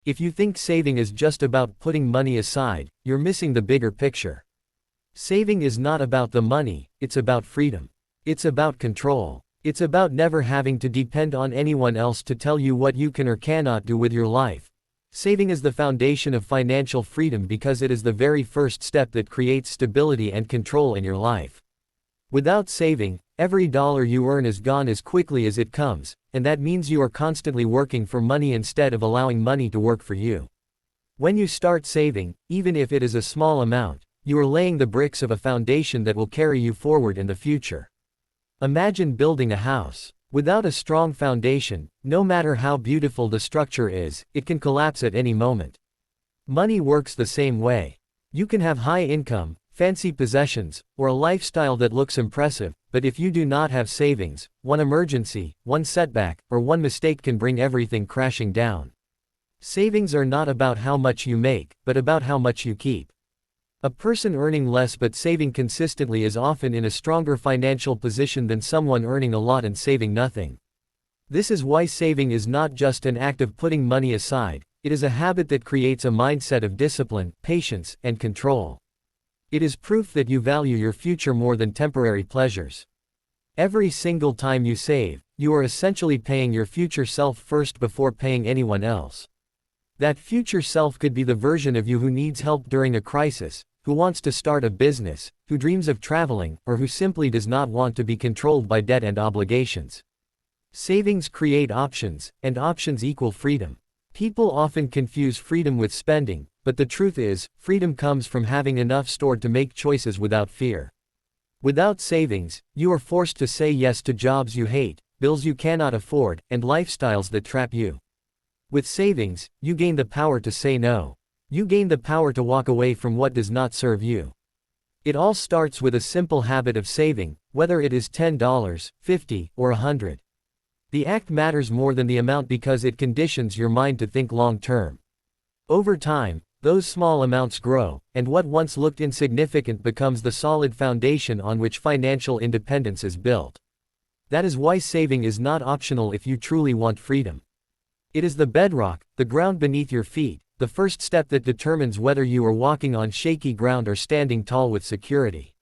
If you think saving is just about putting money aside, you're missing the bigger picture. Saving is not about the money, it's about freedom. It's about control. It's about never having to depend on anyone else to tell you what you can or cannot do with your life. Saving is the foundation of financial freedom because it is the very first step that creates stability and control in your life. Without saving, every dollar you earn is gone as quickly as it comes, and that means you are constantly working for money instead of allowing money to work for you. When you start saving, even if it is a small amount, you are laying the bricks of a foundation that will carry you forward in the future. Imagine building a house. Without a strong foundation, no matter how beautiful the structure is, it can collapse at any moment. Money works the same way. You can have high income, fancy possessions, or a lifestyle that looks impressive, but if you do not have savings, one emergency, one setback, or one mistake can bring everything crashing down. Savings are not about how much you make, but about how much you keep. A person earning less but saving consistently is often in a stronger financial position than someone earning a lot and saving nothing. This is why saving is not just an act of putting money aside, it is a habit that creates a mindset of discipline, patience, and control. It is proof that you value your future more than temporary pleasures. Every single time you save, you are essentially paying your future self first before paying anyone else. That future self could be the version of you who needs help during a crisis, who wants to start a business, who dreams of traveling, or who simply does not want to be controlled by debt and obligations. Savings create options, and options equal freedom. People often confuse freedom with spending, but the truth is, freedom comes from having enough stored to make choices without fear. Without savings, you are forced to say yes to jobs you hate, bills you cannot afford, and lifestyles that trap you. With savings, you gain the power to say no. You gain the power to walk away from what does not serve you. It all starts with a simple habit of saving, whether it is $10, $50, or $100. The act matters more than the amount because it conditions your mind to think long term. Over time, those small amounts grow, and what once looked insignificant becomes the solid foundation on which financial independence is built. That is why saving is not optional if you truly want freedom. It is the bedrock, the ground beneath your feet, the first step that determines whether you are walking on shaky ground or standing tall with security.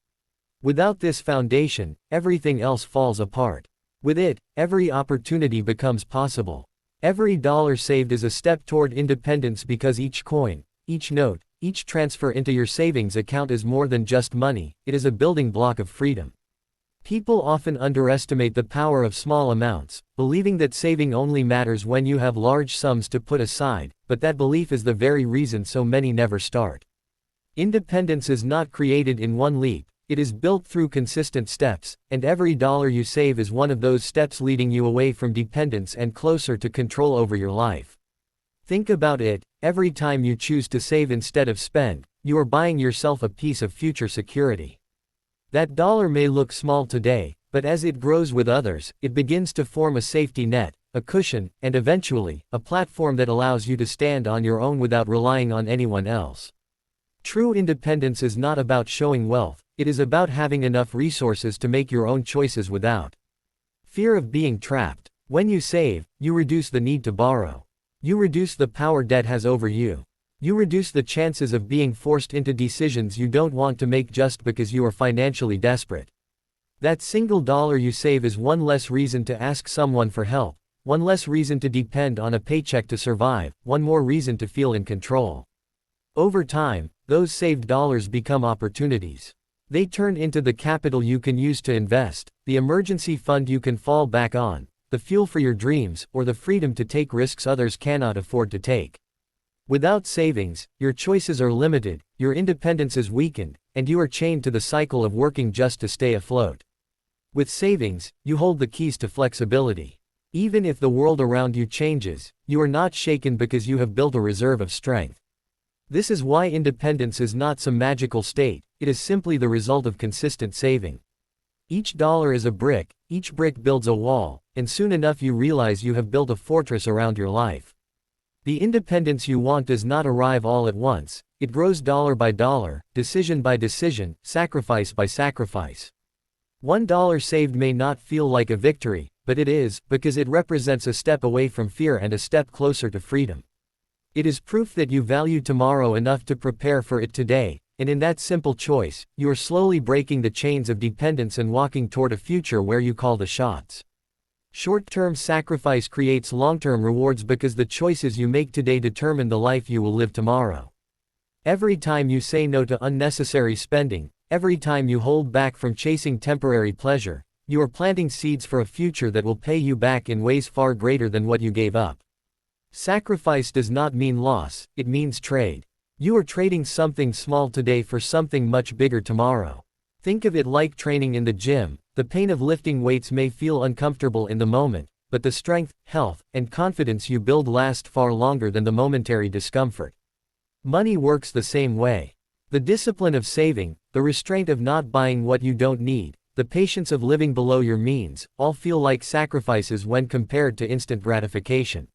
Without this foundation, everything else falls apart. With it, every opportunity becomes possible. Every dollar saved is a step toward independence because each coin, each note, each transfer into your savings account is more than just money, it is a building block of freedom. People often underestimate the power of small amounts, believing that saving only matters when you have large sums to put aside, but that belief is the very reason so many never start. Independence is not created in one leap, it is built through consistent steps, and every dollar you save is one of those steps leading you away from dependence and closer to control over your life. Think about it, every time you choose to save instead of spend, you are buying yourself a piece of future security. That dollar may look small today, but as it grows with others, it begins to form a safety net, a cushion, and eventually, a platform that allows you to stand on your own without relying on anyone else. True independence is not about showing wealth, it is about having enough resources to make your own choices without fear of being trapped. When you save, you reduce the need to borrow. You reduce the power debt has over you. You reduce the chances of being forced into decisions you don't want to make just because you are financially desperate. That single dollar you save is one less reason to ask someone for help, one less reason to depend on a paycheck to survive, one more reason to feel in control. Over time, those saved dollars become opportunities. They turn into the capital you can use to invest, the emergency fund you can fall back on, the fuel for your dreams, or the freedom to take risks others cannot afford to take. Without savings, your choices are limited, your independence is weakened, and you are chained to the cycle of working just to stay afloat. With savings, you hold the keys to flexibility. Even if the world around you changes, you are not shaken because you have built a reserve of strength. This is why independence is not some magical state, it is simply the result of consistent saving. Each dollar is a brick, each brick builds a wall, and soon enough you realize you have built a fortress around your life. The independence you want does not arrive all at once, it grows dollar by dollar, decision by decision, sacrifice by sacrifice. $1 saved may not feel like a victory, but it is, because it represents a step away from fear and a step closer to freedom. It is proof that you value tomorrow enough to prepare for it today, and in that simple choice, you are slowly breaking the chains of dependence and walking toward a future where you call the shots. Short-term sacrifice creates long-term rewards because the choices you make today determine the life you will live tomorrow. Every time you say no to unnecessary spending, every time you hold back from chasing temporary pleasure, you are planting seeds for a future that will pay you back in ways far greater than what you gave up. Sacrifice does not mean loss, it means trade. You are trading something small today for something much bigger tomorrow. Think of it like training in the gym. The pain of lifting weights may feel uncomfortable in the moment, but the strength, health, and confidence you build last far longer than the momentary discomfort. Money works the same way. The discipline of saving, the restraint of not buying what you don't need, the patience of living below your means, all feel like sacrifices when compared to instant gratification.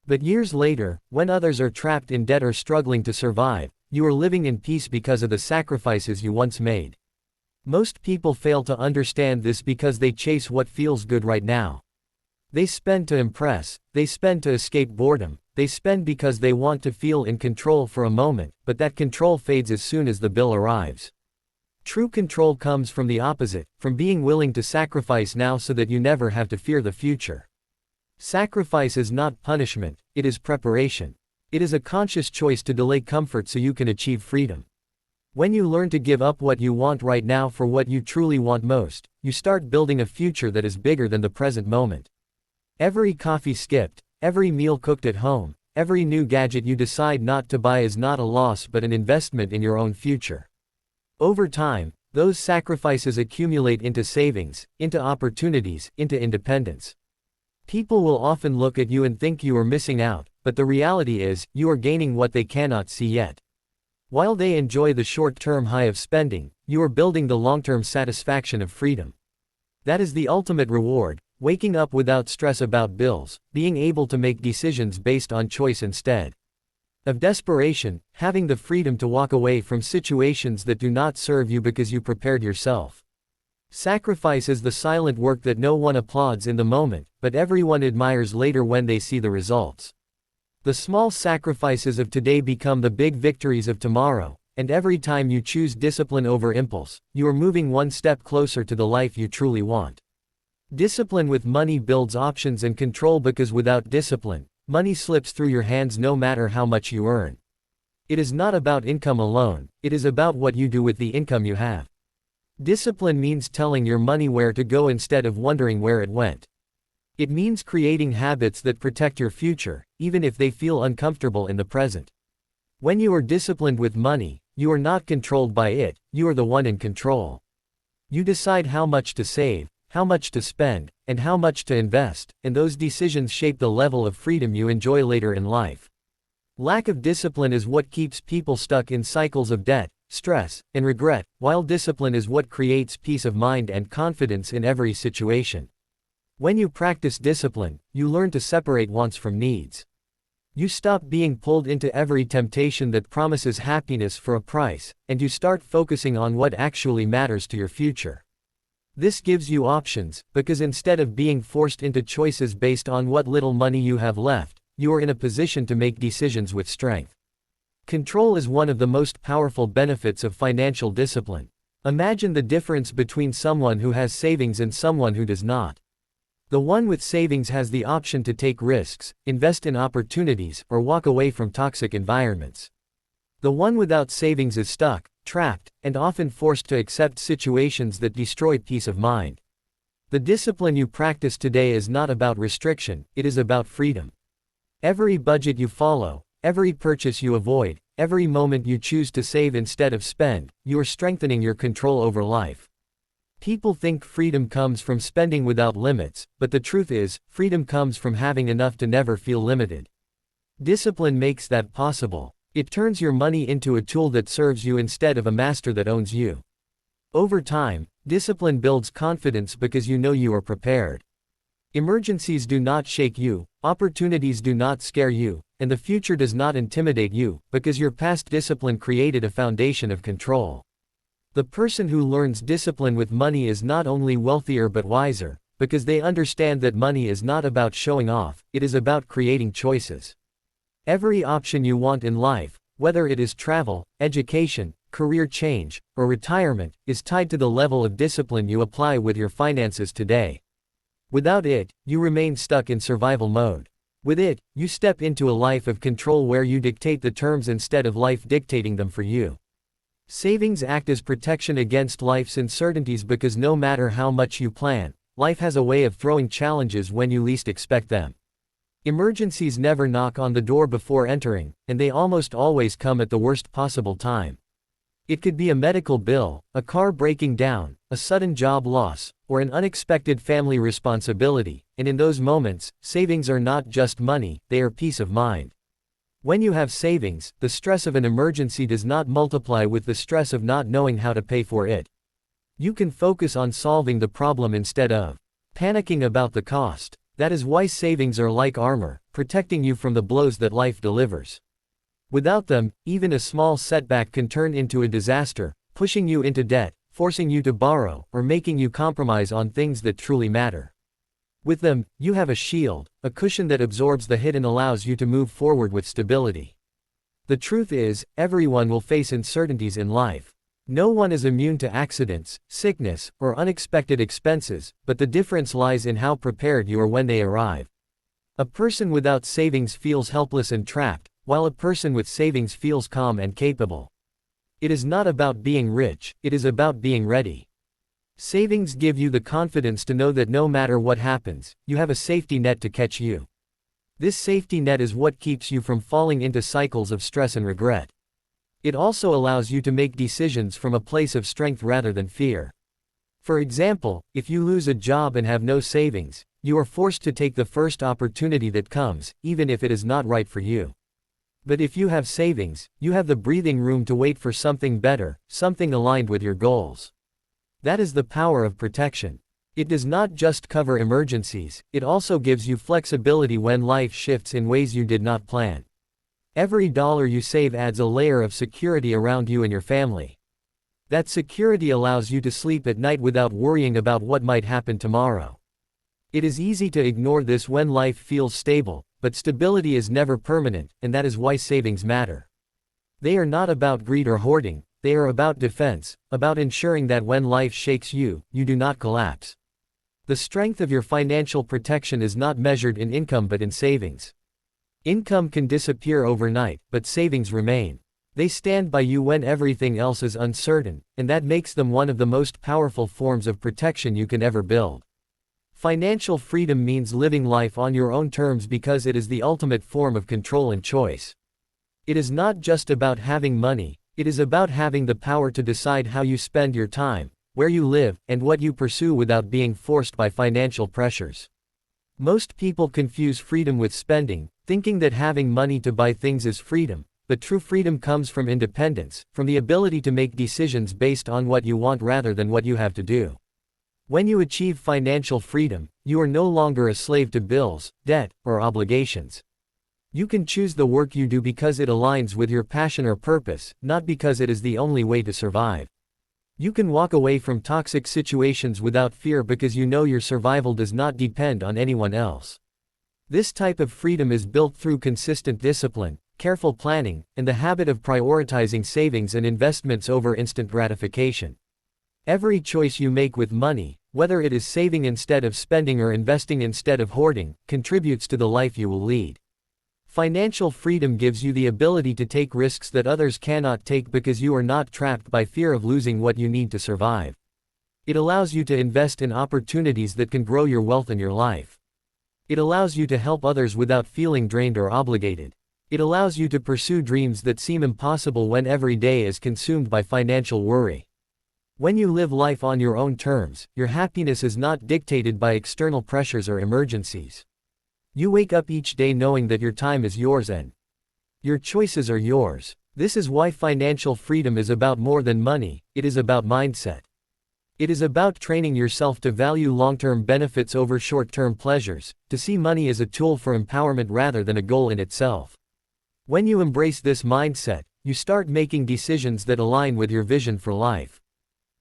But years later, when others are trapped in debt or struggling to survive, you are living in peace because of the sacrifices you once made. Most people fail to understand this because they chase what feels good right now. They spend to impress, they spend to escape boredom, they spend because they want to feel in control for a moment, but that control fades as soon as the bill arrives. True control comes from the opposite, from being willing to sacrifice now so that you never have to fear the future. Sacrifice is not punishment, it is preparation. It is a conscious choice to delay comfort so you can achieve freedom. When you learn to give up what you want right now for what you truly want most, you start building a future that is bigger than the present moment. Every coffee skipped, every meal cooked at home, every new gadget you decide not to buy is not a loss but an investment in your own future. Over time, those sacrifices accumulate into savings, into opportunities, into independence. People will often look at you and think you are missing out, but the reality is, you are gaining what they cannot see yet. While they enjoy the short-term high of spending, you are building the long-term satisfaction of freedom. That is the ultimate reward, waking up without stress about bills, being able to make decisions based on choice instead of desperation, having the freedom to walk away from situations that do not serve you because you prepared yourself. Sacrifice is the silent work that no one applauds in the moment, but everyone admires later when they see the results. The small sacrifices of today become the big victories of tomorrow, and every time you choose discipline over impulse, you are moving one step closer to the life you truly want. Discipline with money builds options and control because without discipline, money slips through your hands no matter how much you earn. It is not about income alone, it is about what you do with the income you have. Discipline means telling your money where to go instead of wondering where it went. It means creating habits that protect your future, even if they feel uncomfortable in the present. When you are disciplined with money, you are not controlled by it, you are the one in control. You decide how much to save, how much to spend, and how much to invest, and those decisions shape the level of freedom you enjoy later in life. Lack of discipline is what keeps people stuck in cycles of debt, stress, and regret, while discipline is what creates peace of mind and confidence in every situation. When you practice discipline, you learn to separate wants from needs. You stop being pulled into every temptation that promises happiness for a price, and you start focusing on what actually matters to your future. This gives you options, because instead of being forced into choices based on what little money you have left, you are in a position to make decisions with strength. Control is one of the most powerful benefits of financial discipline. Imagine the difference between someone who has savings and someone who does not. The one with savings has the option to take risks, invest in opportunities, or walk away from toxic environments. The one without savings is stuck, trapped, and often forced to accept situations that destroy peace of mind. The discipline you practice today is not about restriction, it is about freedom. Every budget you follow, every purchase you avoid, every moment you choose to save instead of spend, you are strengthening your control over life. People think freedom comes from spending without limits, but the truth is, freedom comes from having enough to never feel limited. Discipline makes that possible. It turns your money into a tool that serves you instead of a master that owns you. Over time, discipline builds confidence because you know you are prepared. Emergencies do not shake you, opportunities do not scare you, and the future does not intimidate you, because your past discipline created a foundation of control. The person who learns discipline with money is not only wealthier but wiser, because they understand that money is not about showing off, it is about creating choices. Every option you want in life, whether it is travel, education, career change, or retirement, is tied to the level of discipline you apply with your finances today. Without it, you remain stuck in survival mode. With it, you step into a life of control where you dictate the terms instead of life dictating them for you. Savings act as protection against life's uncertainties because no matter how much you plan, life has a way of throwing challenges when you least expect them. Emergencies never knock on the door before entering, and they almost always come at the worst possible time. It could be a medical bill, a car breaking down, a sudden job loss, or an unexpected family responsibility, and in those moments, savings are not just money, they are peace of mind. When you have savings, the stress of an emergency does not multiply with the stress of not knowing how to pay for it. You can focus on solving the problem instead of panicking about the cost. That is why savings are like armor, protecting you from the blows that life delivers. Without them, even a small setback can turn into a disaster, pushing you into debt, forcing you to borrow, or making you compromise on things that truly matter. With them, you have a shield, a cushion that absorbs the hit and allows you to move forward with stability. The truth is, everyone will face uncertainties in life. No one is immune to accidents, sickness, or unexpected expenses, but the difference lies in how prepared you are when they arrive. A person without savings feels helpless and trapped, while a person with savings feels calm and capable. It is not about being rich, it is about being ready. Savings give you the confidence to know that no matter what happens, you have a safety net to catch you. This safety net is what keeps you from falling into cycles of stress and regret. It also allows you to make decisions from a place of strength rather than fear. For example, if you lose a job and have no savings, you are forced to take the first opportunity that comes, even if it is not right for you. But if you have savings, you have the breathing room to wait for something better, something aligned with your goals. That is the power of protection. It does not just cover emergencies, it also gives you flexibility when life shifts in ways you did not plan. Every dollar you save adds a layer of security around you and your family. That security allows you to sleep at night without worrying about what might happen tomorrow. It is easy to ignore this when life feels stable, but stability is never permanent, and that is why savings matter. They are not about greed or hoarding, they are about defense, about ensuring that when life shakes you, you do not collapse. The strength of your financial protection is not measured in income but in savings. Income can disappear overnight, but savings remain. They stand by you when everything else is uncertain, and that makes them one of the most powerful forms of protection you can ever build. Financial freedom means living life on your own terms because it is the ultimate form of control and choice. It is not just about having money, it is about having the power to decide how you spend your time, where you live, and what you pursue without being forced by financial pressures. Most people confuse freedom with spending, thinking that having money to buy things is freedom, but true freedom comes from independence, from the ability to make decisions based on what you want rather than what you have to do. When you achieve financial freedom, you are no longer a slave to bills, debt, or obligations. You can choose the work you do because it aligns with your passion or purpose, not because it is the only way to survive. You can walk away from toxic situations without fear because you know your survival does not depend on anyone else. This type of freedom is built through consistent discipline, careful planning, and the habit of prioritizing savings and investments over instant gratification. Every choice you make with money, whether it is saving instead of spending or investing instead of hoarding, contributes to the life you will lead. Financial freedom gives you the ability to take risks that others cannot take because you are not trapped by fear of losing what you need to survive. It allows you to invest in opportunities that can grow your wealth and your life. It allows you to help others without feeling drained or obligated. It allows you to pursue dreams that seem impossible when every day is consumed by financial worry. When you live life on your own terms, your happiness is not dictated by external pressures or emergencies. You wake up each day knowing that your time is yours and your choices are yours. This is why financial freedom is about more than money, it is about mindset. It is about training yourself to value long-term benefits over short-term pleasures, to see money as a tool for empowerment rather than a goal in itself. When you embrace this mindset, you start making decisions that align with your vision for life.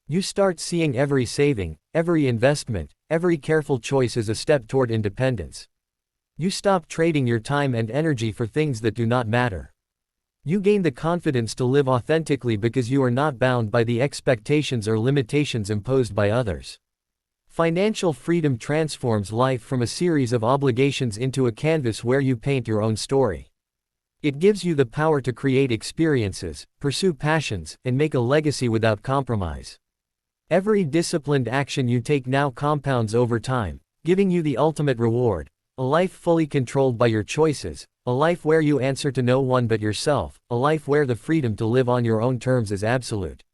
You start seeing every saving, every investment, every careful choice as a step toward independence. You stop trading your time and energy for things that do not matter. You gain the confidence to live authentically because you are not bound by the expectations or limitations imposed by others. Financial freedom transforms life from a series of obligations into a canvas where you paint your own story. It gives you the power to create experiences, pursue passions, and make a legacy without compromise. Every disciplined action you take now compounds over time, giving you the ultimate reward, a life fully controlled by your choices, a life where you answer to no one but yourself, a life where the freedom to live on your own terms is absolute.